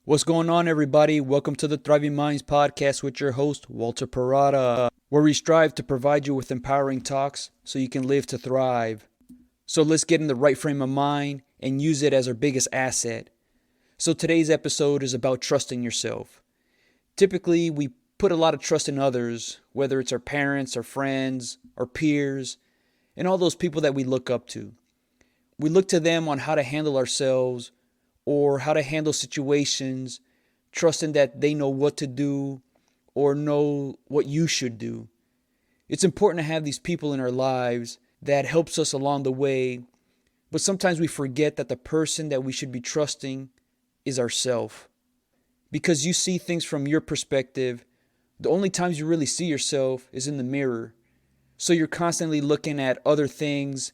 What's going on, everybody? Welcome to the Thriving Minds podcast with your host, Walter Parada, where we strive to provide you with empowering talks so you can live to thrive. So let's get in the right frame of mind and use it as our biggest asset. So today's episode is about trusting yourself. Typically, we put a lot of trust in others, whether it's our parents, our friends, our peers, and all those people that we look up to. We look to them on how to handle ourselves or how to handle situations, trusting that they know what to do or know what you should do. It's important to have these people in our lives that helps us along the way, but sometimes we forget that the person that we should be trusting is ourself. Because you see things from your perspective, the only times you really see yourself is in the mirror. So you're constantly looking at other things,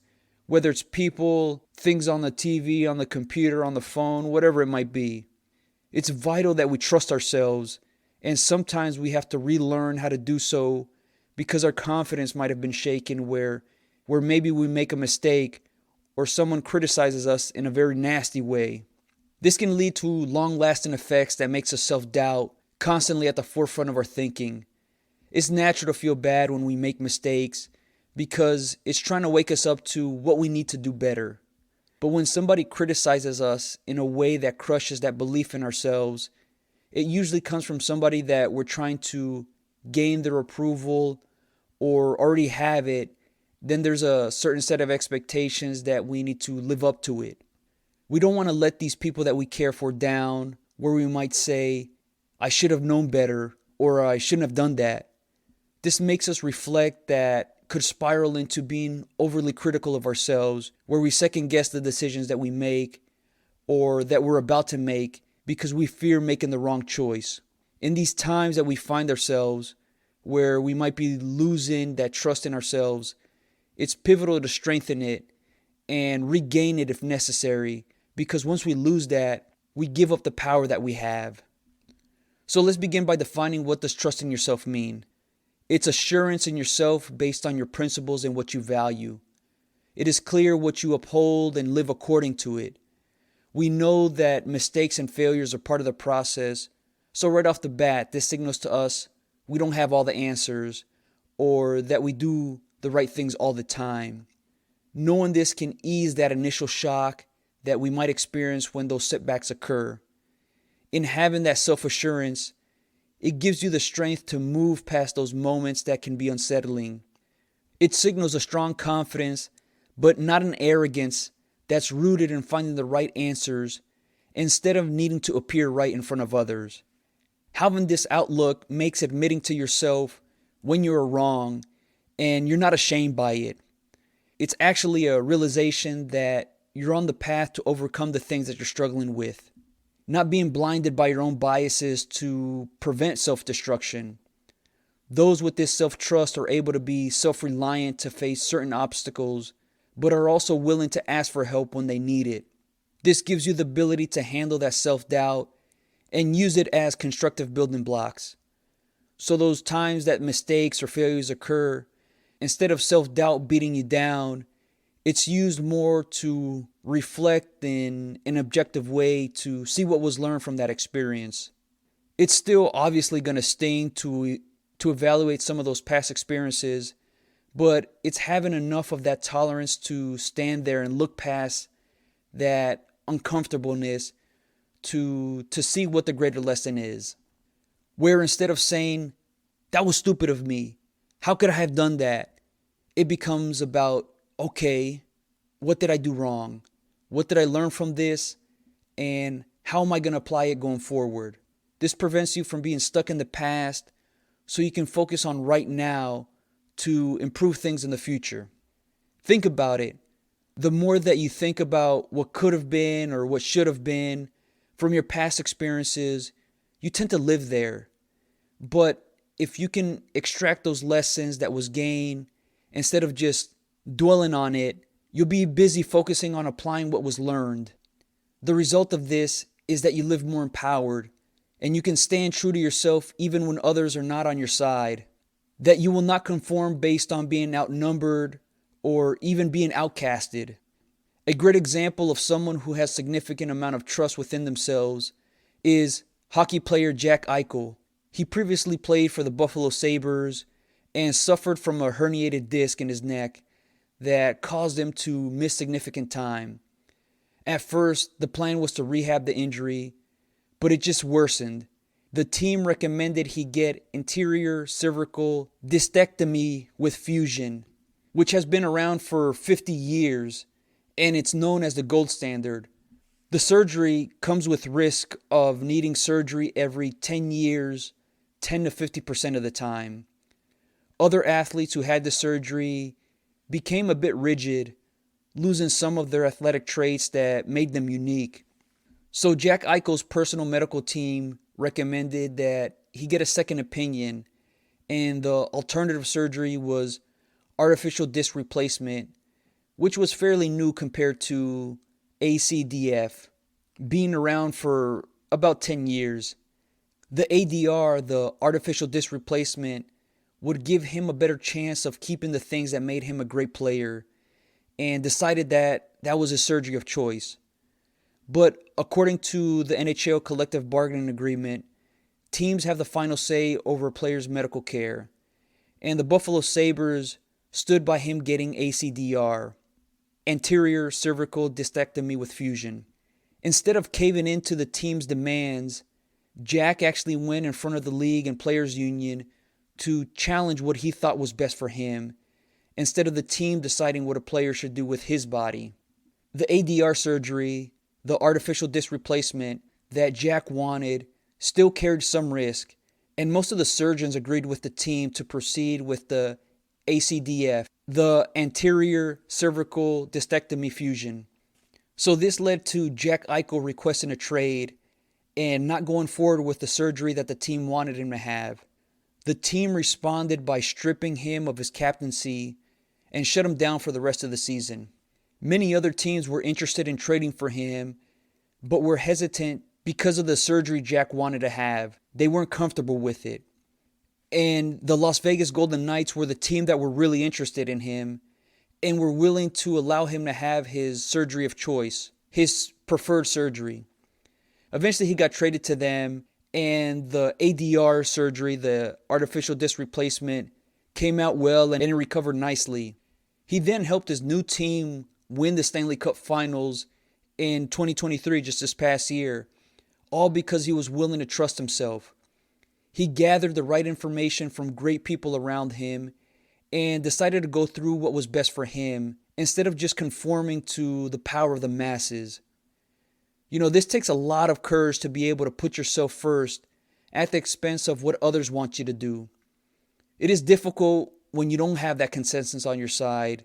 whether it's people, things on the TV, on the computer, on the phone, whatever it might be. It's vital that we trust ourselves, and sometimes we have to relearn how to do so because our confidence might have been shaken where maybe we make a mistake or someone criticizes us in a very nasty way. This can lead to long-lasting effects that makes us self-doubt constantly at the forefront of our thinking. It's natural to feel bad when we make mistakes because it's trying to wake us up to what we need to do better. But when somebody criticizes us in a way that crushes that belief in ourselves, it usually comes from somebody that we're trying to gain their approval or already have it. Then there's a certain set of expectations that we need to live up to it. We don't want to let these people that we care for down, where we might say, I should have known better, or I shouldn't have done that. This makes us reflect that could spiral into being overly critical of ourselves, where we second guess the decisions that we make or that we're about to make because we fear making the wrong choice. In these times that we find ourselves where we might be losing that trust in ourselves, it's pivotal to strengthen it and regain it if necessary, because once we lose that, we give up the power that we have. So let's begin by defining, what does trusting yourself mean? It's assurance in yourself based on your principles and what you value. It is clear what you uphold and live according to it. We know that mistakes and failures are part of the process, so right off the bat, this signals to us we don't have all the answers or that we do the right things all the time. Knowing this can ease that initial shock that we might experience when those setbacks occur. In having that self-assurance, it gives you the strength to move past those moments that can be unsettling. It signals a strong confidence, but not an arrogance that's rooted in finding the right answers instead of needing to appear right in front of others. Having this outlook makes admitting to yourself when you're wrong and you're not ashamed by it. It's actually a realization that you're on the path to overcome the things that you're struggling with. Not being blinded by your own biases to prevent self-destruction. Those with this self-trust are able to be self-reliant to face certain obstacles, but are also willing to ask for help when they need it. This gives you the ability to handle that self-doubt and use it as constructive building blocks. So those times that mistakes or failures occur, instead of self-doubt beating you down, it's used more to reflect in an objective way to see what was learned from that experience. It's still obviously going to sting to evaluate some of those past experiences, but it's having enough of that tolerance to stand there and look past that uncomfortableness to see what the greater lesson is. Where instead of saying, that was stupid of me, how could I have done that? It becomes about, okay, what did I do wrong? What did I learn from this? And how am I going to apply it going forward? This prevents you from being stuck in the past so you can focus on right now to improve things in the future. Think about it. The more that you think about what could have been or what should have been from your past experiences, you tend to live there. But if you can extract those lessons that was gained, instead of just dwelling on it, you'll be busy focusing on applying what was learned. The result of this is that you live more empowered, and you can stand true to yourself even when others are not on your side. That you will not conform based on being outnumbered or even being outcasted. A great example of someone who has significant amount of trust within themselves is hockey player Jack Eichel. He previously played for the Buffalo Sabres and suffered from a herniated disc in his neck that caused him to miss significant time. At first, the plan was to rehab the injury, but it just worsened. The team recommended he get anterior cervical discectomy with fusion, which has been around for 50 years, and it's known as the gold standard. The surgery comes with risk of needing surgery every 10 years, 10 to 50% of the time. Other athletes who had the surgery became a bit rigid, losing some of their athletic traits that made them unique. So Jack Eichel's personal medical team recommended that he get a second opinion, and the alternative surgery was artificial disc replacement, which was fairly new compared to ACDF, being around for about 10 years. The ADR, the artificial disc replacement, would give him a better chance of keeping the things that made him a great player, and decided that that was his surgery of choice. But according to the NHL collective bargaining agreement, teams have the final say over a player's medical care, and the Buffalo Sabres stood by him getting ACDR, anterior cervical discectomy with fusion. Instead of caving into the team's demands, Jack actually went in front of the league and players union to challenge what he thought was best for him, instead of the team deciding what a player should do with his body. The ADR surgery, the artificial disc replacement that Jack wanted, still carried some risk, and most of the surgeons agreed with the team to proceed with the ACDF, the anterior cervical discectomy fusion. So this led to Jack Eichel requesting a trade and not going forward with the surgery that the team wanted him to have. The team responded by stripping him of his captaincy and shut him down for the rest of the season. Many other teams were interested in trading for him, but were hesitant because of the surgery Jack wanted to have. They weren't comfortable with it. And the Las Vegas Golden Knights were the team that were really interested in him and were willing to allow him to have his surgery of choice, his preferred surgery. Eventually he got traded to them, and the ADR surgery, the artificial disc replacement, came out well and it recovered nicely. He then helped his new team win the Stanley Cup Finals in 2023, just this past year, all because he was willing to trust himself. He gathered the right information from great people around him and decided to go through what was best for him instead of just conforming to the power of the masses. You know, this takes a lot of courage to be able to put yourself first at the expense of what others want you to do. It is difficult when you don't have that consensus on your side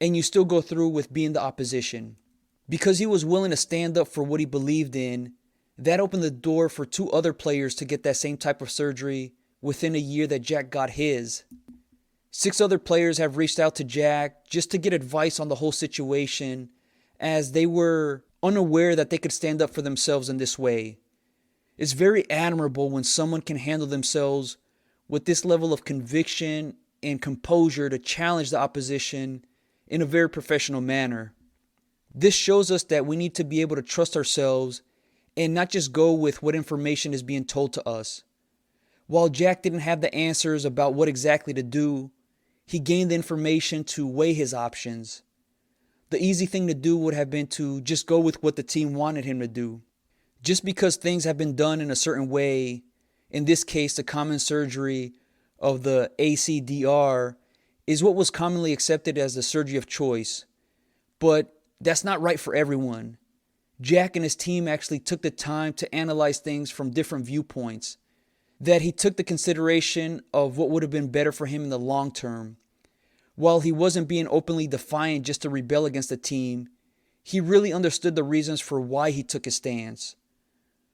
and you still go through with being the opposition. Because he was willing to stand up for what he believed in, that opened the door for 2 other players to get that same type of surgery within a year that Jack got his. 6 other players have reached out to Jack just to get advice on the whole situation, as they were unaware that they could stand up for themselves in this way. It's very admirable when someone can handle themselves with this level of conviction and composure to challenge the opposition in a very professional manner. This shows us that we need to be able to trust ourselves and not just go with what information is being told to us. While Jack didn't have the answers about what exactly to do, he gained the information to weigh his options. The easy thing to do would have been to just go with what the team wanted him to do. Just because things have been done in a certain way, in this case the common surgery of the ACDR, is what was commonly accepted as the surgery of choice. But that's not right for everyone. Jack and his team actually took the time to analyze things from different viewpoints, that he took the consideration of what would have been better for him in the long term. While he wasn't being openly defiant just to rebel against the team, he really understood the reasons for why he took his stance.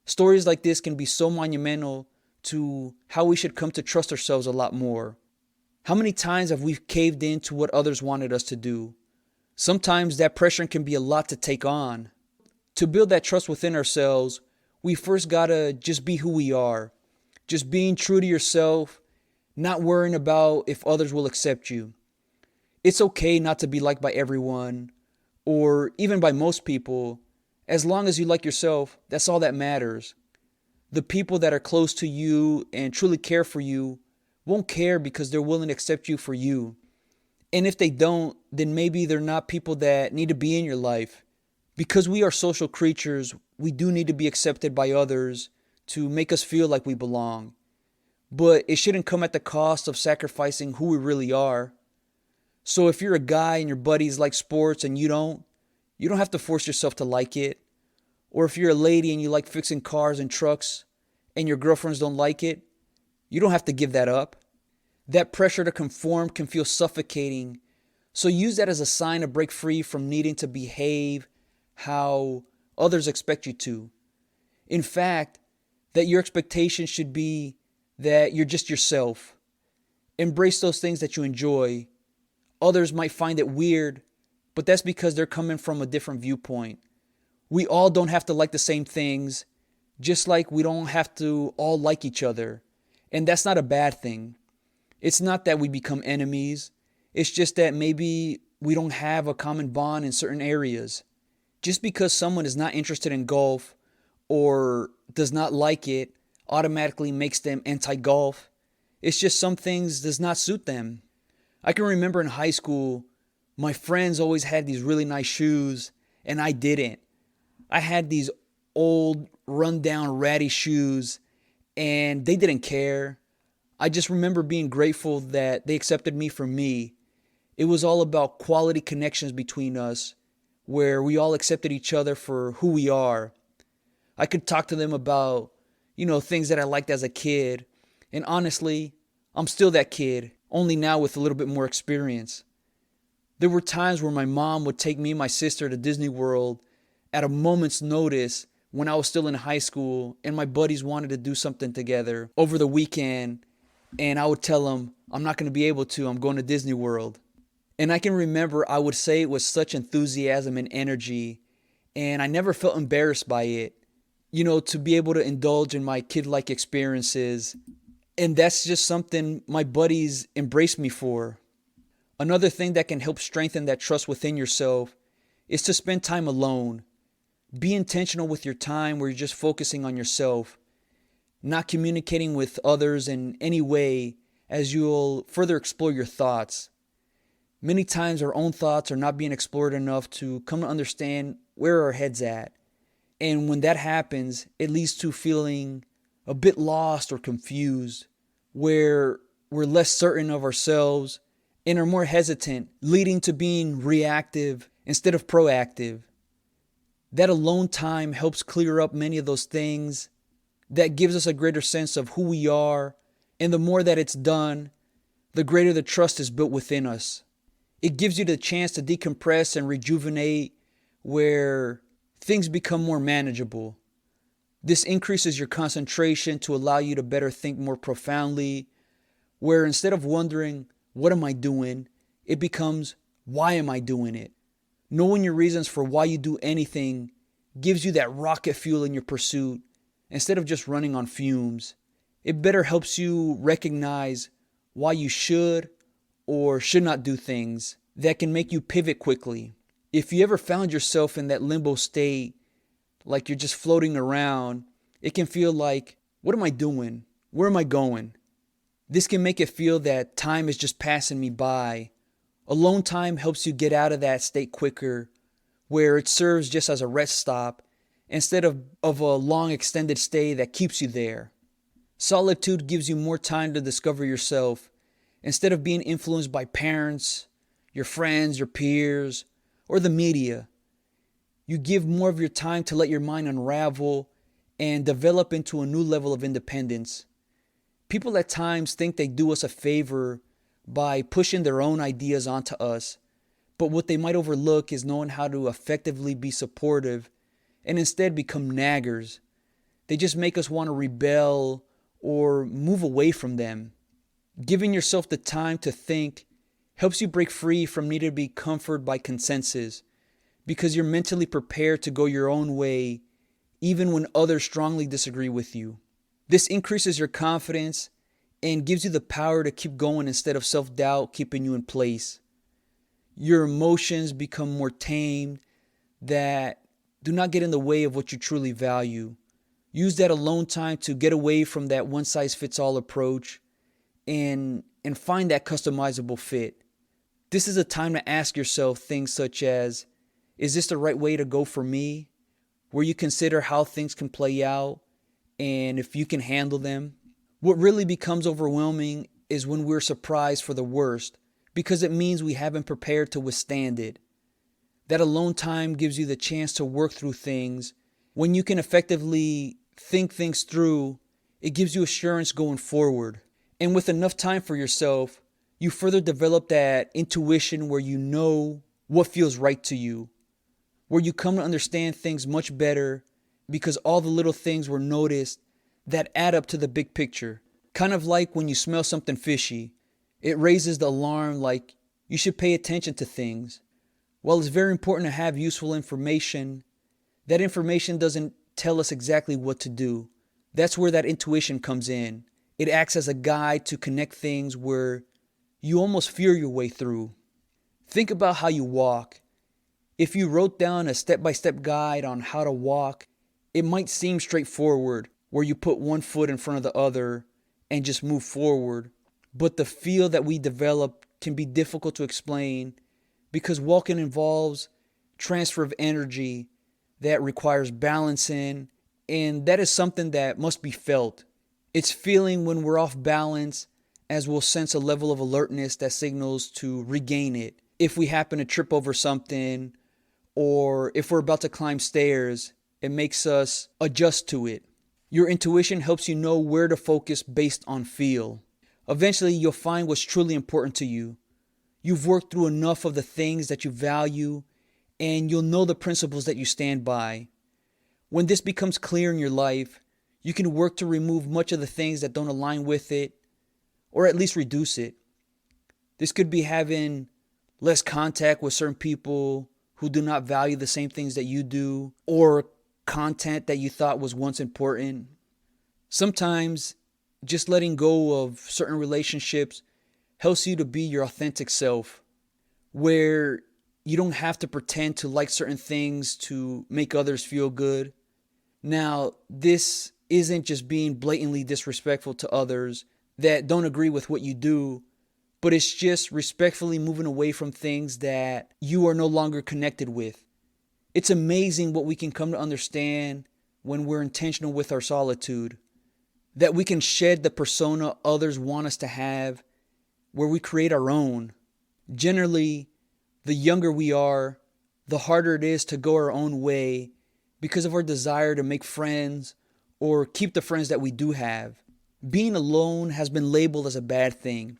Stories like this can be so monumental to how we should come to trust ourselves a lot more. How many times have we caved in to what others wanted us to do? Sometimes that pressure can be a lot to take on. To build that trust within ourselves, we first gotta just be who we are. Just being true to yourself, not worrying about if others will accept you. It's okay not to be liked by everyone, or even by most people. As long as you like yourself, that's all that matters. The people that are close to you and truly care for you won't care because they're willing to accept you for you. And if they don't, then maybe they're not people that need to be in your life. Because we are social creatures, we do need to be accepted by others to make us feel like we belong. But it shouldn't come at the cost of sacrificing who we really are. So if you're a guy and your buddies like sports and you don't have to force yourself to like it. Or if you're a lady and you like fixing cars and trucks and your girlfriends don't like it, you don't have to give that up. That pressure to conform can feel suffocating. So use that as a sign to break free from needing to behave how others expect you to. In fact, that your expectation should be that you're just yourself. Embrace those things that you enjoy. Others might find it weird, but that's because they're coming from a different viewpoint. We all don't have to like the same things, just like we don't have to all like each other. And that's not a bad thing. It's not that we become enemies. It's just that maybe we don't have a common bond in certain areas. Just because someone is not interested in golf or does not like it automatically makes them anti-golf. It's just some things does not suit them. I can remember in high school, my friends always had these really nice shoes and I didn't. I had these old, rundown, ratty shoes and they didn't care. I just remember being grateful that they accepted me for me. It was all about quality connections between us where we all accepted each other for who we are. I could talk to them about, things that I liked as a kid. And honestly, I'm still that kid, only now with a little bit more experience. There were times where my mom would take me and my sister to Disney World at a moment's notice when I was still in high school and my buddies wanted to do something together over the weekend. And I would tell them, I'm not going to be able to, I'm going to Disney World. And I can remember I would say it with such enthusiasm and energy. And I never felt embarrassed by it, to be able to indulge in my kid-like experiences. And that's just something my buddies embraced me for. Another thing that can help strengthen that trust within yourself is to spend time alone. Be intentional with your time where you're just focusing on yourself, not communicating with others in any way as you'll further explore your thoughts. Many times our own thoughts are not being explored enough to come to understand where our head's at. And when that happens, it leads to feeling a bit lost or confused, where we're less certain of ourselves and are more hesitant, leading to being reactive instead of proactive. That alone time helps clear up many of those things. That gives us a greater sense of who we are, and the more that it's done, the greater the trust is built within us. It gives you the chance to decompress and rejuvenate where things become more manageable. This increases your concentration to allow you to better think more profoundly, where instead of wondering, what am I doing? It becomes, why am I doing it? Knowing your reasons for why you do anything gives you that rocket fuel in your pursuit instead of just running on fumes. It better helps you recognize why you should or should not do things that can make you pivot quickly. If you ever found yourself in that limbo state, like you're just floating around, it can feel like, what am I doing? Where am I going? This can make it feel that time is just passing me by. Alone time helps you get out of that state quicker, where it serves just as a rest stop instead of a long extended stay that keeps you there. Solitude gives you more time to discover yourself instead of being influenced by parents, your friends, your peers, or the media. You give more of your time to let your mind unravel and develop into a new level of independence. People at times think they do us a favor by pushing their own ideas onto us, but what they might overlook is knowing how to effectively be supportive and instead become naggers. They just make us want to rebel or move away from them. Giving yourself the time to think helps you break free from needing to be comforted by consensus, because you're mentally prepared to go your own way even when others strongly disagree with you. This increases your confidence and gives you the power to keep going instead of self-doubt keeping you in place. Your emotions become more tamed that do not get in the way of what you truly value. Use that alone time to get away from that one-size-fits-all approach and find that customizable fit. This is a time to ask yourself things such as, is this the right way to go for me? Where you consider how things can play out and if you can handle them. What really becomes overwhelming is when we're surprised for the worst, because it means we haven't prepared to withstand it. That alone time gives you the chance to work through things. When you can effectively think things through, it gives you assurance going forward. And with enough time for yourself, you further develop that intuition where you know what feels right to you, where you come to understand things much better because all the little things were noticed that add up to the big picture. Kind of like when you smell something fishy, it raises the alarm like you should pay attention to things. While it's very important to have useful information, that information doesn't tell us exactly what to do. That's where that intuition comes in. It acts as a guide to connect things where you almost fear your way through. Think about how you walk. If you wrote down a step-by-step guide on how to walk, it might seem straightforward, where you put one foot in front of the other and just move forward. But the feel that we develop can be difficult to explain because walking involves transfer of energy that requires balancing, and that is something that must be felt. It's feeling when we're off balance, as we'll sense a level of alertness that signals to regain it. If we happen to trip over something, or if we're about to climb stairs, it makes us adjust to it. Your intuition helps you know where to focus based on feel. Eventually, you'll find what's truly important to you. You've worked through enough of the things that you value, and you'll know the principles that you stand by. When this becomes clear in your life, you can work to remove much of the things that don't align with it, or at least reduce it. This could be having less contact with certain people who do not value the same things that you do, or content that you thought was once important. Sometimes just letting go of certain relationships helps you to be your authentic self, where you don't have to pretend to like certain things to make others feel good. Now, this isn't just being blatantly disrespectful to others that don't agree with what you do, but it's just respectfully moving away from things that you are no longer connected with. It's amazing what we can come to understand when we're intentional with our solitude, that we can shed the persona others want us to have, where we create our own. Generally, the younger we are, the harder it is to go our own way because of our desire to make friends or keep the friends that we do have. Being alone has been labeled as a bad thing,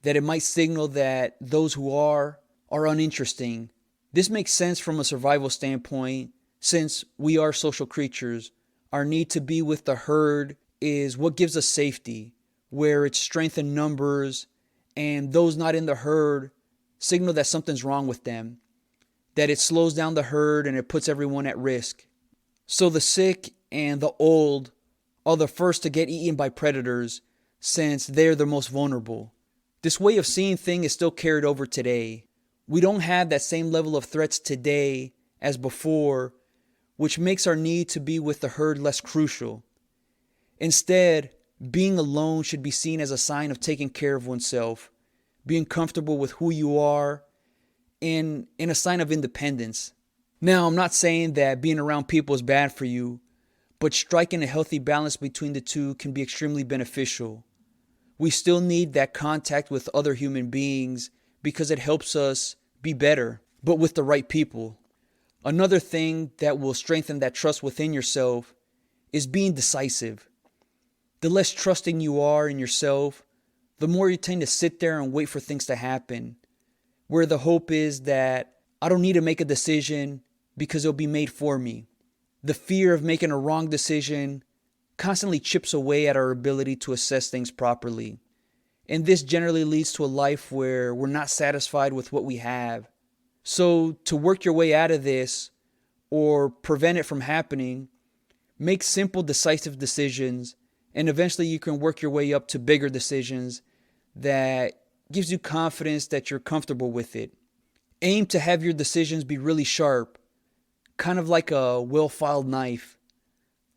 that it might signal that those who are uninteresting. This makes sense from a survival standpoint, since we are social creatures. Our need to be with the herd is what gives us safety, where it's strength in numbers, and those not in the herd signal that something's wrong with them, that it slows down the herd and it puts everyone at risk. So the sick and the old are the first to get eaten by predators, since they're the most vulnerable. This way of seeing things is still carried over today. We don't have that same level of threats today as before, which makes our need to be with the herd less crucial. Instead, being alone should be seen as a sign of taking care of oneself, being comfortable with who you are, and a sign of independence. Now, I'm not saying that being around people is bad for you, but striking a healthy balance between the two can be extremely beneficial. We still need that contact with other human beings because it helps us be better, but with the right people. Another thing that will strengthen that trust within yourself is being decisive. The less trusting you are in yourself, the more you tend to sit there and wait for things to happen, where the hope is that I don't need to make a decision because it'll be made for me. The fear of making a wrong decision constantly chips away at our ability to assess things properly. And this generally leads to a life where we're not satisfied with what we have. So to work your way out of this or prevent it from happening, make simple, decisive decisions, and eventually you can work your way up to bigger decisions that gives you confidence that you're comfortable with it. Aim to have your decisions be really sharp, kind of like a well-filed knife.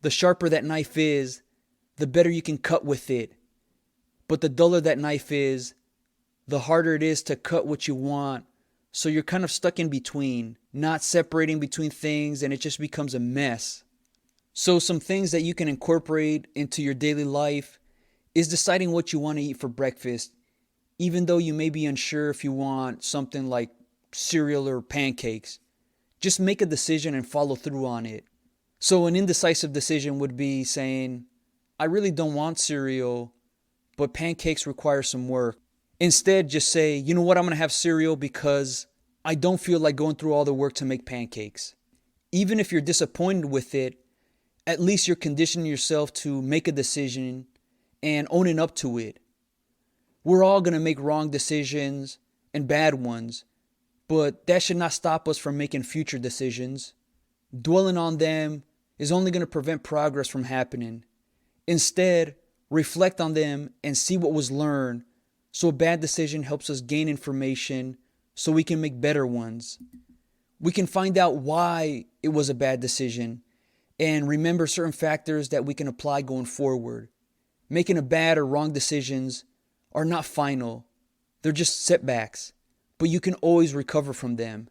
The sharper that knife is, the better you can cut with it. But the duller that knife is, the harder it is to cut what you want. So you're kind of stuck in between, not separating between things, and it just becomes a mess. So some things that you can incorporate into your daily life is deciding what you want to eat for breakfast, even though you may be unsure if you want something like cereal or pancakes. Just make a decision and follow through on it. So an indecisive decision would be saying, I really don't want cereal, but pancakes require some work. Instead, just say, you know what, I'm going to have cereal because I don't feel like going through all the work to make pancakes. Even if you're disappointed with it, at least you're conditioning yourself to make a decision and owning up to it. We're all going to make wrong decisions and bad ones, but that should not stop us from making future decisions. Dwelling on them is only going to prevent progress from happening. Instead, reflect on them and see what was learned, so a bad decision helps us gain information so we can make better ones. We can find out why it was a bad decision and remember certain factors that we can apply going forward. Making a bad or wrong decisions are not final. They're just setbacks, but you can always recover from them.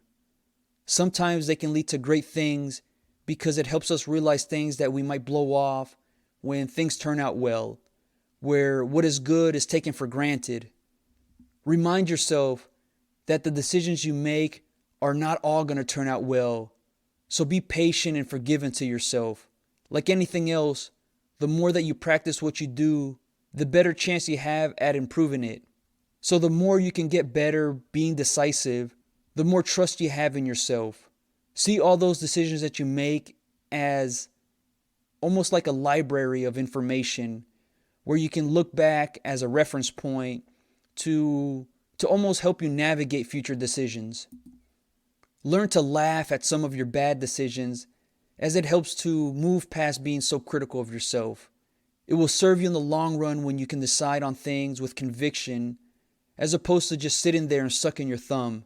Sometimes they can lead to great things because it helps us realize things that we might blow off when things turn out well, where what is good is taken for granted. Remind yourself that the decisions you make are not all going to turn out well. So be patient and forgiving to yourself. Like anything else, the more that you practice what you do, the better chance you have at improving it. So the more you can get better being decisive, the more trust you have in yourself. See all those decisions that you make as almost like a library of information where you can look back as a reference point to almost help you navigate future decisions. Learn to laugh at some of your bad decisions as it helps to move past being so critical of yourself. It will serve you in the long run when you can decide on things with conviction as opposed to just sitting there and sucking your thumb.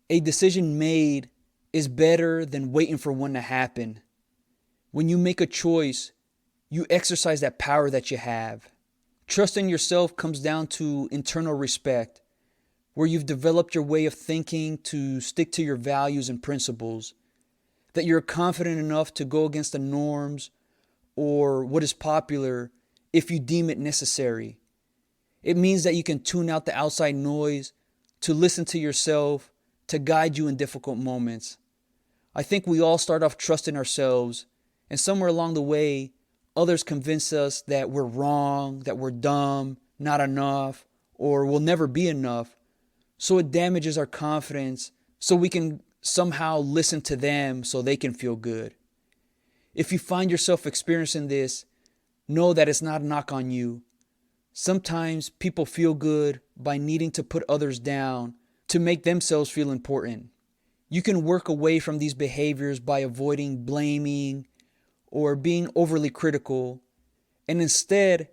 A decision made is better than waiting for one to happen. When you make a choice, you exercise that power that you have. Trust in yourself comes down to internal respect, where you've developed your way of thinking to stick to your values and principles, that you're confident enough to go against the norms or what is popular if you deem it necessary. It means that you can tune out the outside noise to listen to yourself, to guide you in difficult moments. I think we all start off trusting ourselves, and somewhere along the way, others convince us that we're wrong, that we're dumb, not enough, or will never be enough. So it damages our confidence so we can somehow listen to them so they can feel good. If you find yourself experiencing this, know that it's not a knock on you. Sometimes people feel good by needing to put others down to make themselves feel important. You can work away from these behaviors by avoiding blaming or being overly critical, and instead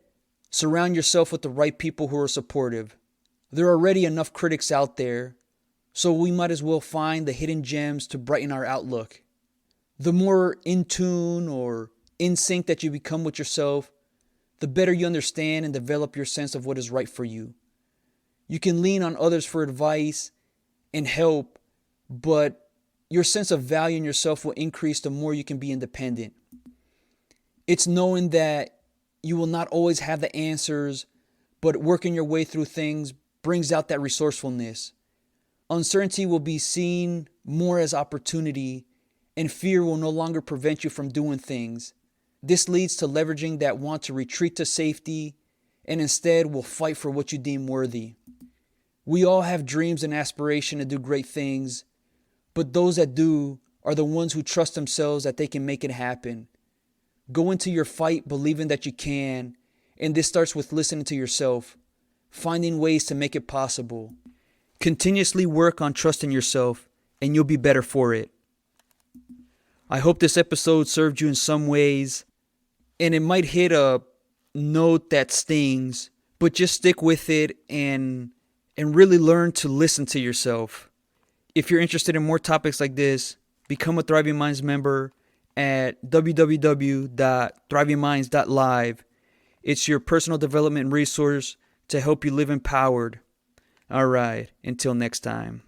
surround yourself with the right people who are supportive. There are already enough critics out there, so we might as well find the hidden gems to brighten our outlook. The more in tune or in sync that you become with yourself, the better you understand and develop your sense of what is right for you. You can lean on others for advice and help, but your sense of value in yourself will increase the more you can be independent. It's knowing that you will not always have the answers, but working your way through things brings out that resourcefulness. Uncertainty will be seen more as opportunity, and fear will no longer prevent you from doing things. This leads to leveraging that want to retreat to safety and instead will fight for what you deem worthy. We all have dreams and aspiration to do great things, but those that do are the ones who trust themselves that they can make it happen. Go into your fight believing that you can, and this starts with listening to yourself, finding ways to make it possible. Continuously work on trusting yourself, and you'll be better for it. I hope this episode served you in some ways, and it might hit a note that stings, but just stick with it and really learn to listen to yourself. If you're interested in more topics like this, become a Thriving Minds member at www.thrivingminds.live. It's your personal development resource to help you live empowered. All right, until next time.